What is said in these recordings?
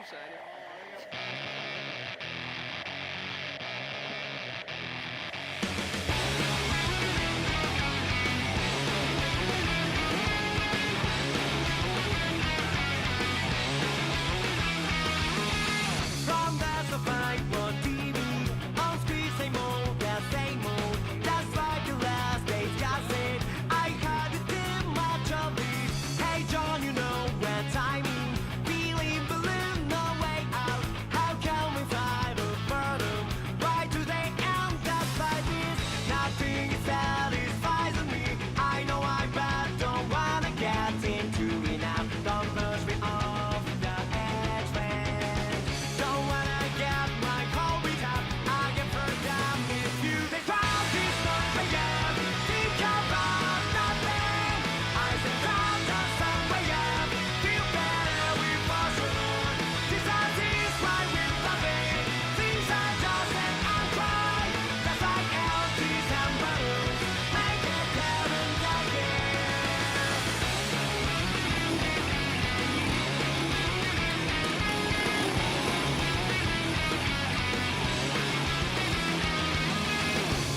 sério. From the survival TV, on screen same old, yeah, same old. That's like the last day's gossip. I had too much of it. Hey John, you know when timing, feeling balloon, no way out. How can we fight a burden? Why do they end up like this? Nothing satisfies me. I know I'm bad, don't wanna get into it now. Don't push me off the edge, man. Don't wanna get my cold beat up. I get hurt down if you they found this not my end. Think about nothing. I said found just some way up. Feel better with motion. This is why we're loving. Things are just and I cry. That's like empties and balloons. Make it heaven again.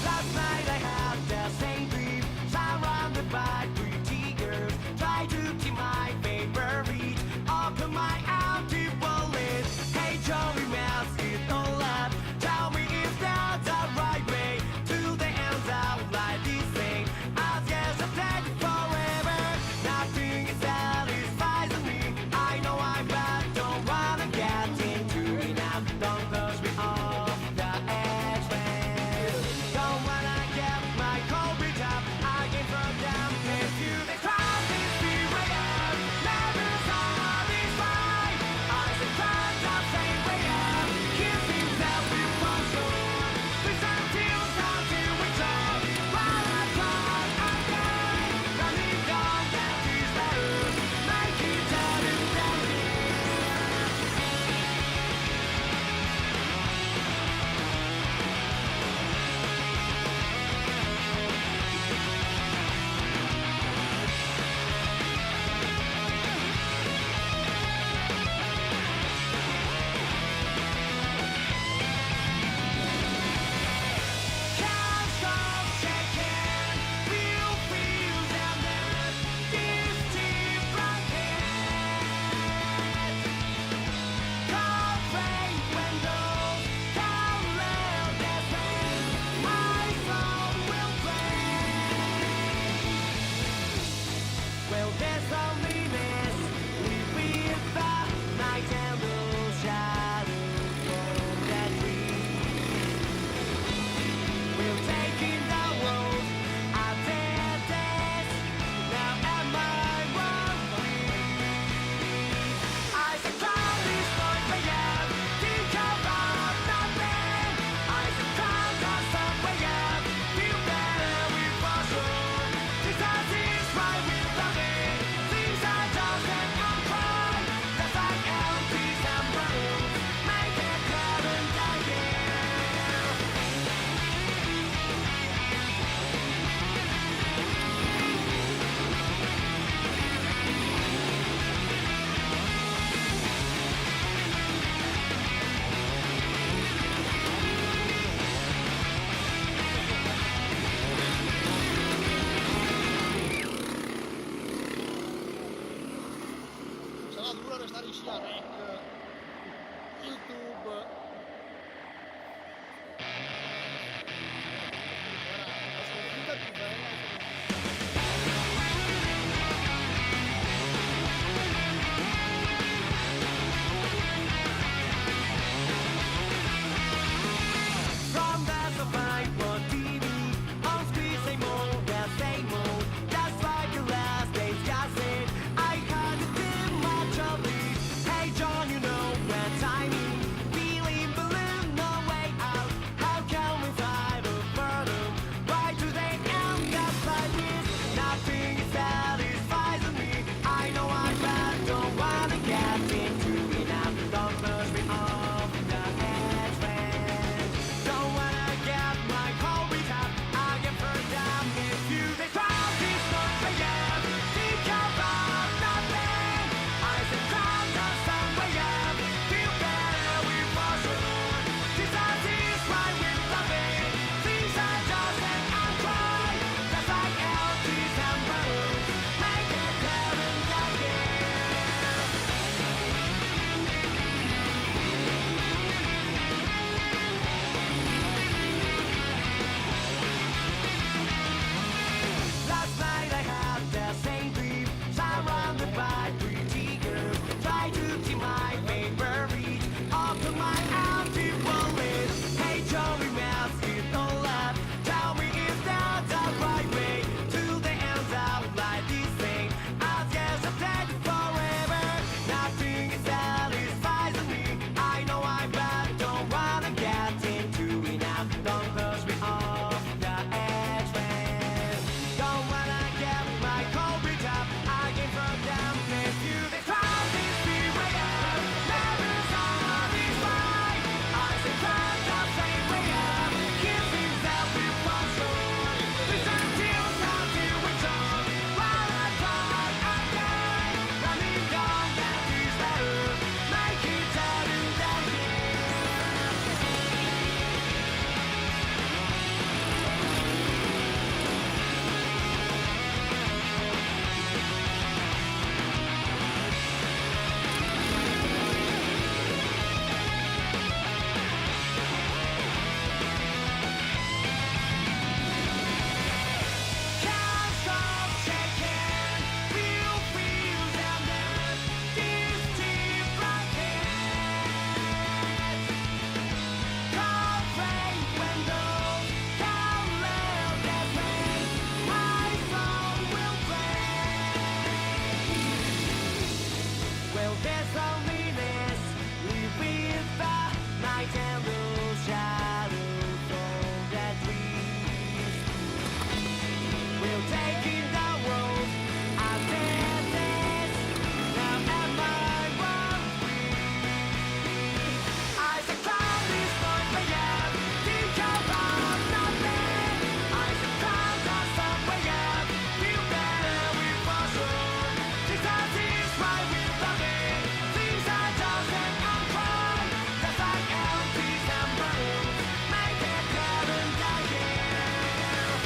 Last night I had the same dream, surrounded by pretty girls. Try to keep my favorite, open my empty wallet. Hey Joey, mess it all up. Tell me if that's the right way to the end of like this thing. I guess I'll take it forever. Nothing satisfies me. I know I'm bad, don't wanna get into it now. Don't push me off the edge, man. Don't wanna get my cold beat up. I can throw down if you they try this be way up. Never satisfied. I said try the same way up. Keep himself in motion. Listen till time to wake up. While I try, I die. Running down that is better. Make it out and down here. Can't stop shaking, feel feels and then this deep blanket. Coffee windows, can't let this rain. My soul will break. Well, there's loneliness, live with the night and the shadows from that tree. We're taking the road I did this. Now am I worried? I said cloud is going way up. Think about nothing. I said cloud does some way up. Feel better with motion. This is why we're loving. Things are just and I cry. That's like empties and balloons. Make it heaven again. Sarà dura restare in scia rec. YouTube. La sconfitta più bella. From the survival TV, on screen same old, yeah, same old. That's like the last day's gossip. I had too much of it. Hey John, you know when timing, feeling night and the shadows of their dreams. We're taking the world as it is. Now am I wrong? I succumb this noise again. Think about nothing. I succumb to somewhere. Feel better with passion. Jesus is right with loving. Things are just and I'm crying. Just like empty symbols. Make it heaven again.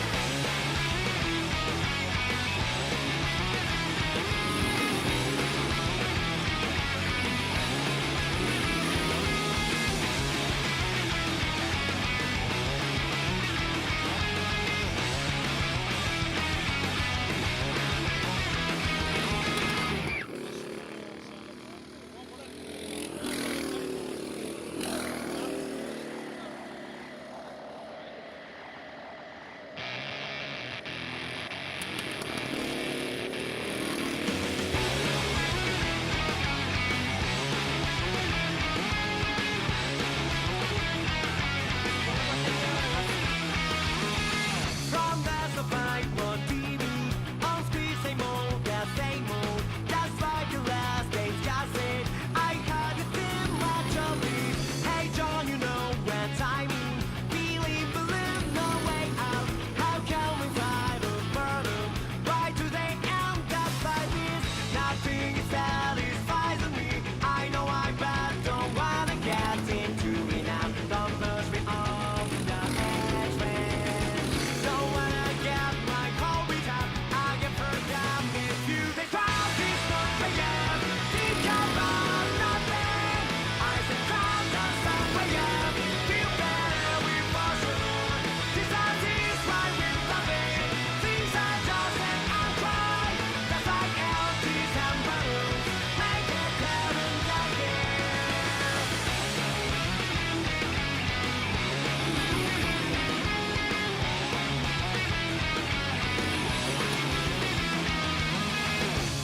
From the survival TV, on screen same old, same old. Just like the last days, just it. I had a too much of it. Hey John, you know when timing, feeling believe no way out. How can we fight a burden? Why do they end up like this? Nothing is satisfies me. I know I'm bad, don't wanna get into it now. Don't push me off the edge, man. Don't wanna get my cold beat up. I get hurt down if you. They crowd this not for you. Think about nothing. I said crowd does somewhere. Feel better with passion. Jesus is right with loving. Things are just and I'm crying. Just like empty symbols. Make it heaven again.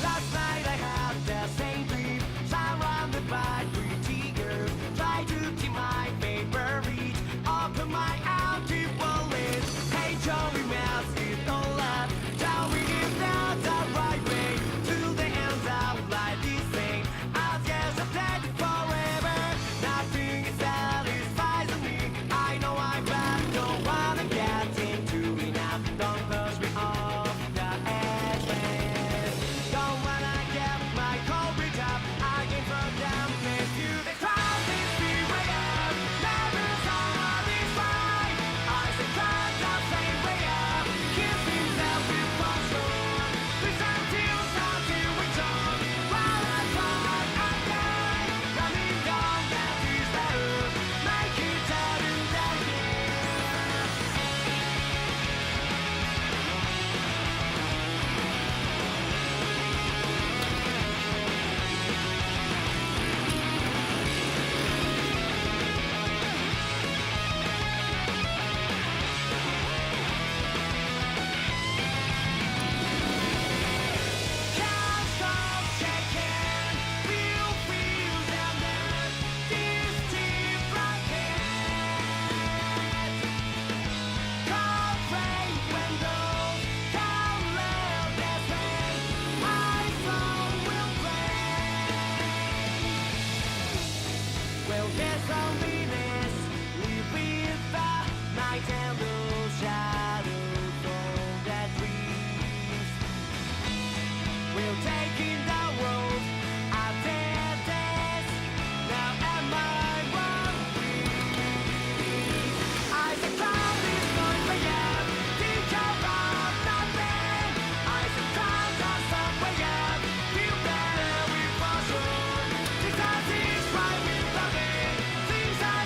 Last night I had the same dream, surrounded by pretty girls. Try to keep my favorite, open my empty wallet. Hey John, we messed it all up. Tell me if that's the right way to the end of life. This thing, I guess I've played it forever. Nothing is satisfies me. I know I'm bad, don't wanna get into it now. Don't push me off the edge, man. Don't wanna get my cold beat up. I can from them if you. They crowd this beware. Never satisfied. I said crowd the same way up. Kiss himself with passion. Listen till something we talk. While I try again. Running down that is better. Make it better than Can't stop shaking. Feel them there. This deep blanket. Cold rain windows. Can't let this rain. My soul will break. Well, there's loneliness. Live with the night and the shadows of their dreams. We're taking the world as it is. Now am I wrong? I succumb this noise again. Think about nothing. I succumb to somewhere. Feel better with passion. Jesus is right with loving. Things are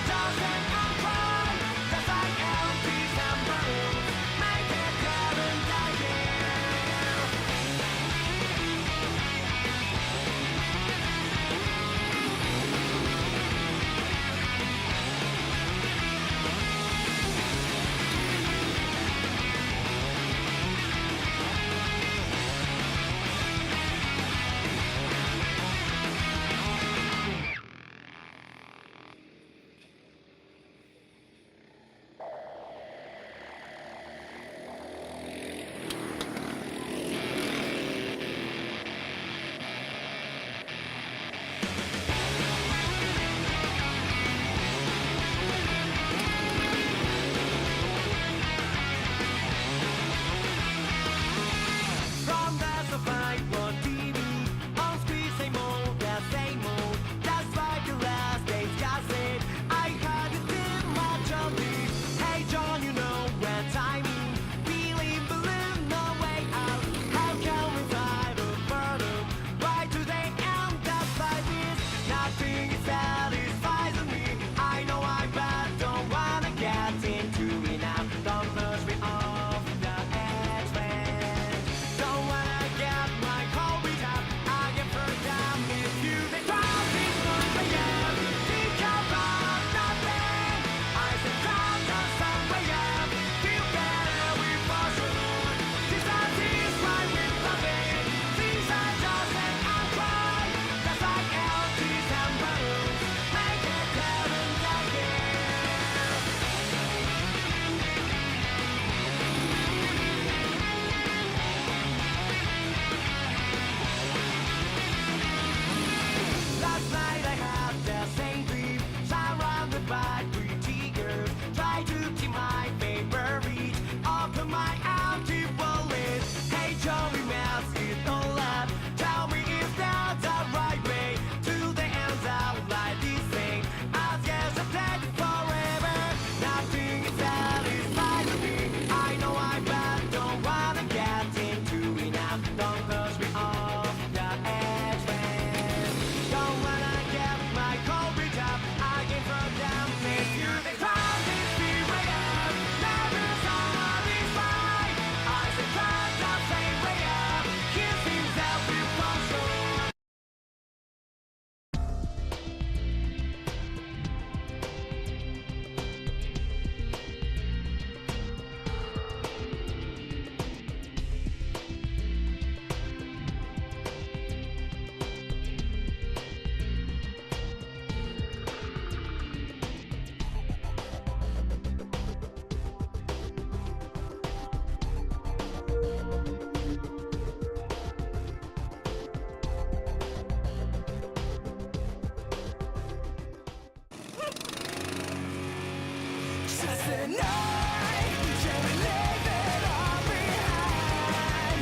tonight, can we leave it all behind?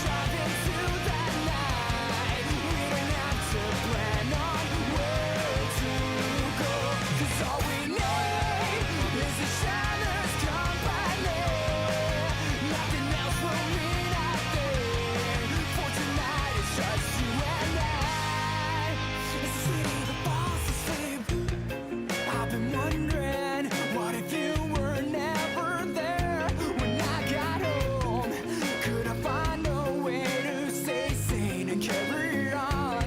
Driving to that night, we don't have to plan on where to go. 'Cause all we need is each other's company. Nothing else will mean a thing. For tonight, it's just you and I. A city that falls asleep. I've been wondering, what if you were never there when I got home? Could I find a way to stay sane and carry on?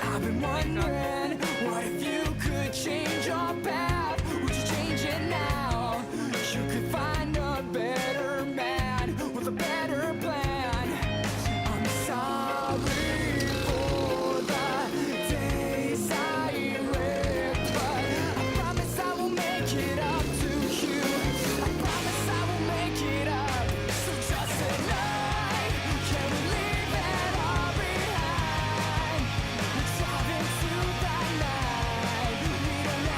I've been wondering, what if you could change your path? Would you change it now? You could find a better man with a better plan. I'm sorry for the days I lived, but I promise I will make it up to you. I promise I will make it up. So just tonight, can we leave it all behind? We're driving to that night. We don't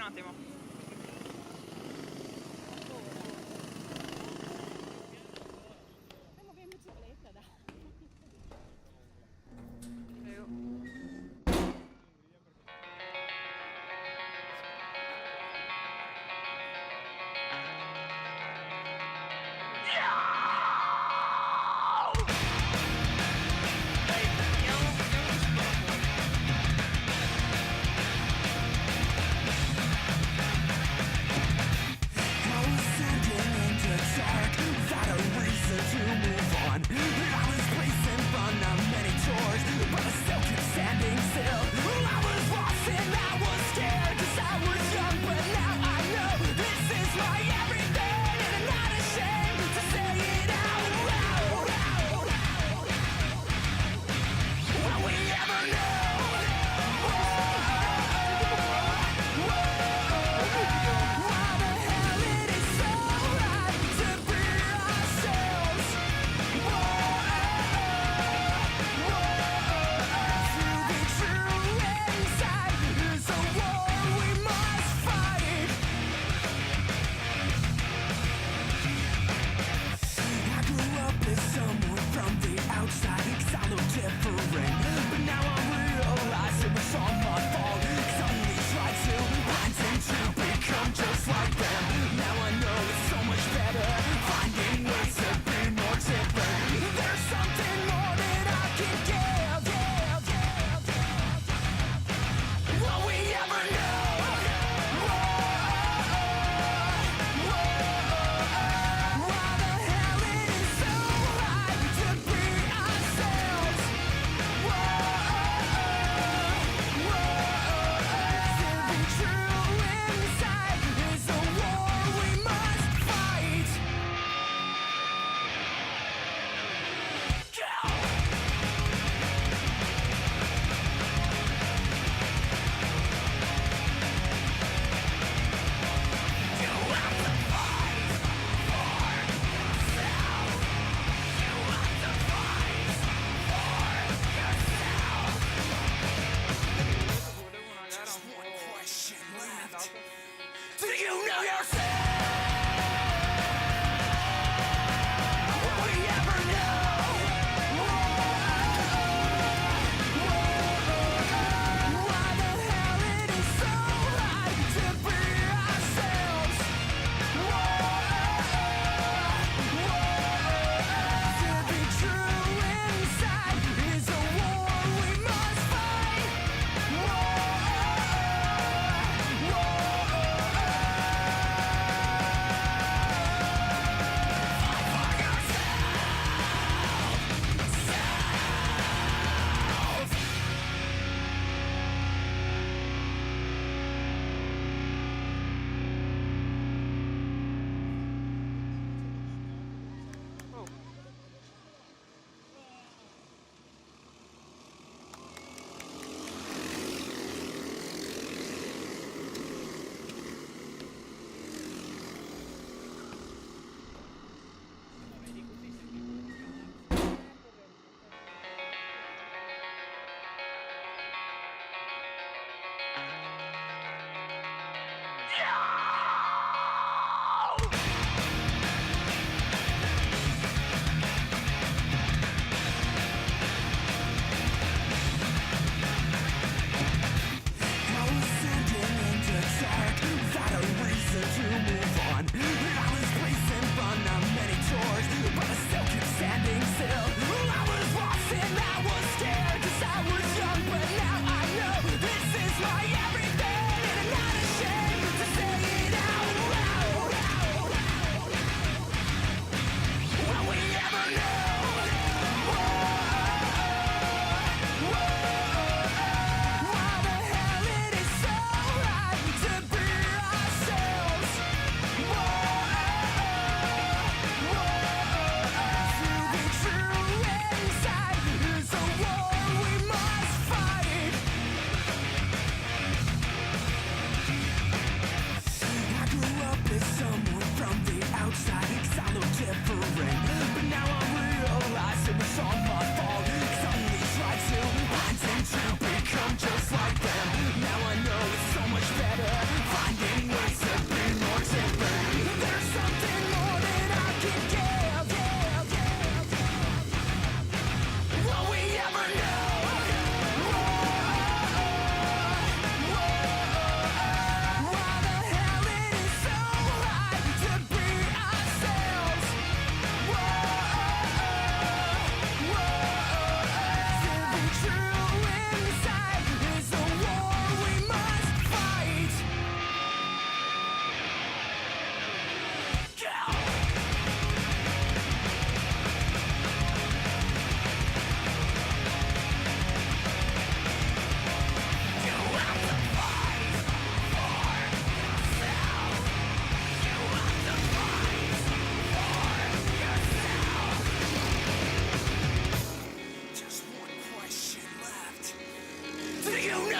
attimo. Andiamo via in bicicletta, dai. Prego. Dai, vediamo un secondo.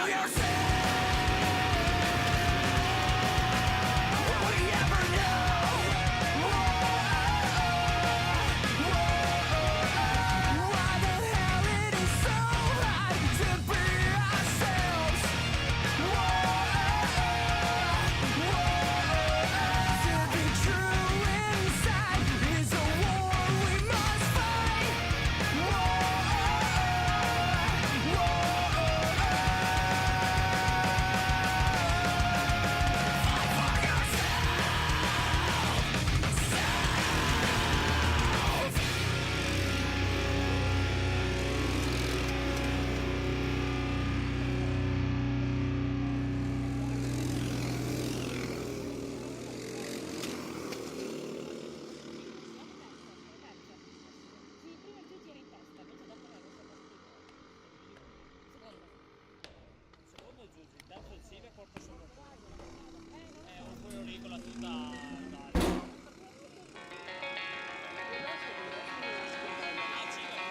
know yourself? Will we ever know? Why the hell it is so hard to be ourselves? To be true inside is a war we must fight. Sì, prima il Giugi era in testa, invece dopo ne avevo secondo. Secondo il Giugi, il terzo il Silvia porta sopra un quello lì con la tuta Italia. Ah, Silvia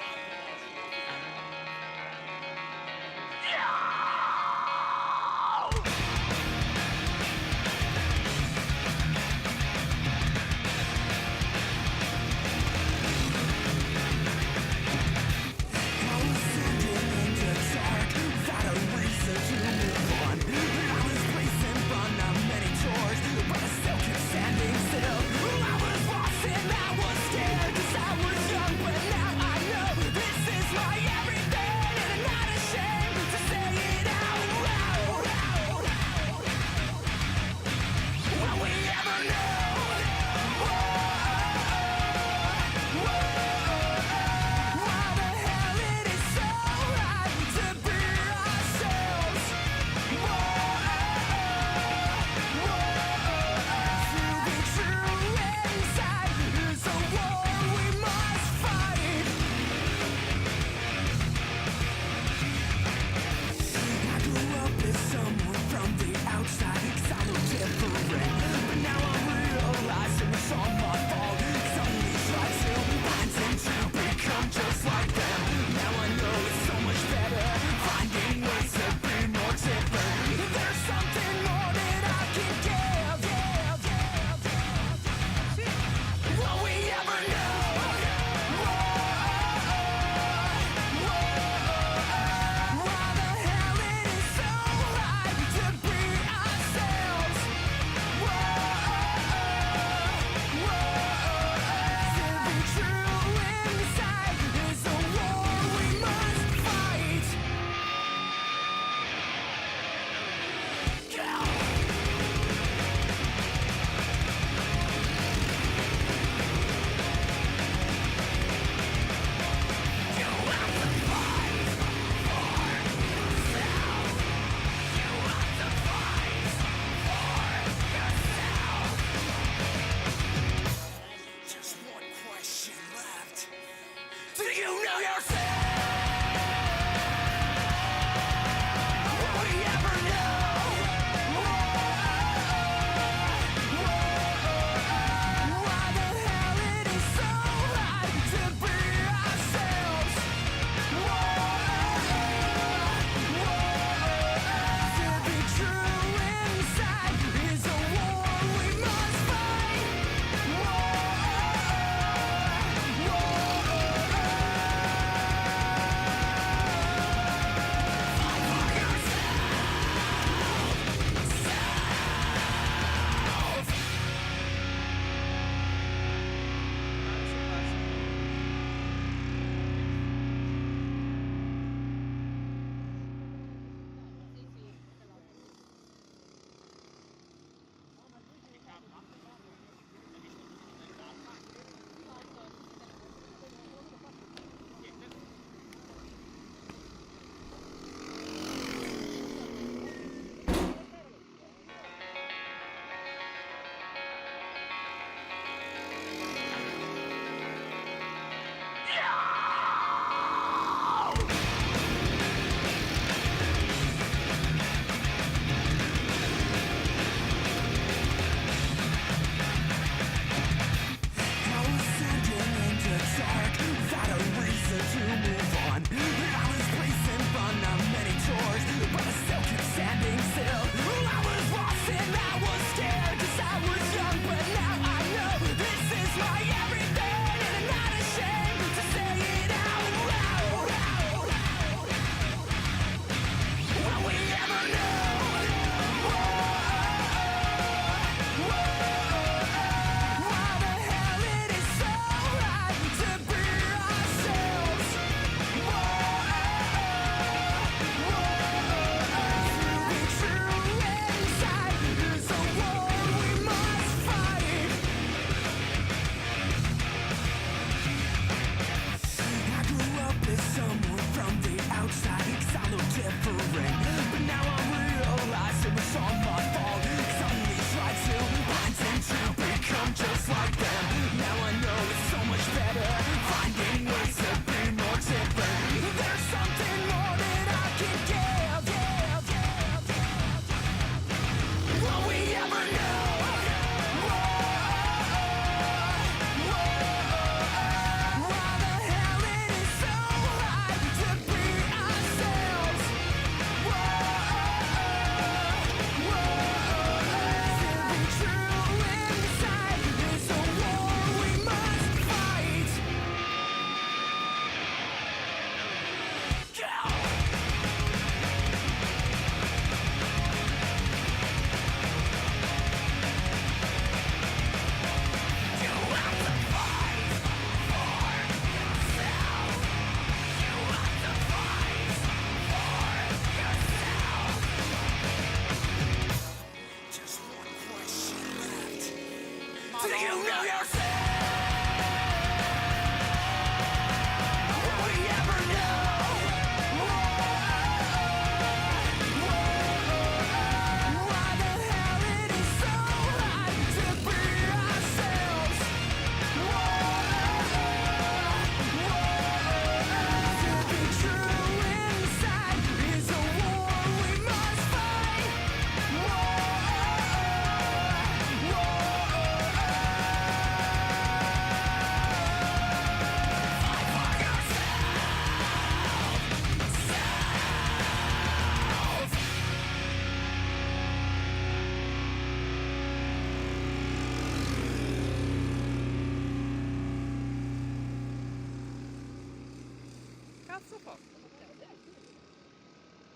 cazzo fa?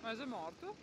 Ma è morto?